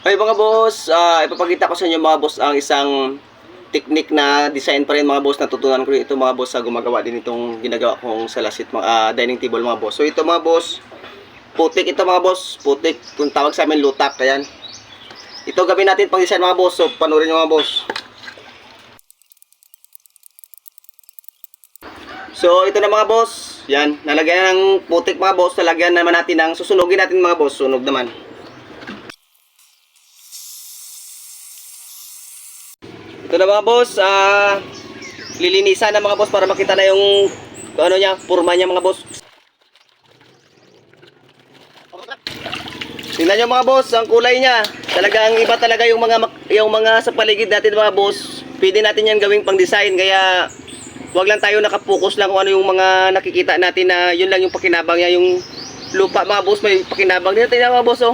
Ay mga boss, ipapakita ko sa inyo mga boss ang isang technique na design pa rin mga boss. Natutunan ko ito mga boss sa gumagawa din itong ginagawa kong salasit dining table mga boss. So ito mga boss, putik ito mga boss, putik kung tawag sa amin lutak. Ayan. Ito gawin natin pang design mga boss. So panurin nyo mga boss. So ito na mga boss. Yan, nalagyan na ng putik mga boss. Nalagyan naman natin ng susunugin natin mga boss. Sunog naman. Ito na mga boss, lilinisan na mga boss para makita na yung ano niya, forma niya mga boss. Tingnan niyo mga boss, ang kulay niya. Talagang iba talaga yung mga sa paligid natin mga boss. Pwede natin yan gawing pang-design kaya wag lang tayo nakapokus lang kung ano yung mga nakikita natin na yun lang yung pakinabang niya, yung lupa mga boss may pakinabang. Dito tingnan mga boss oh.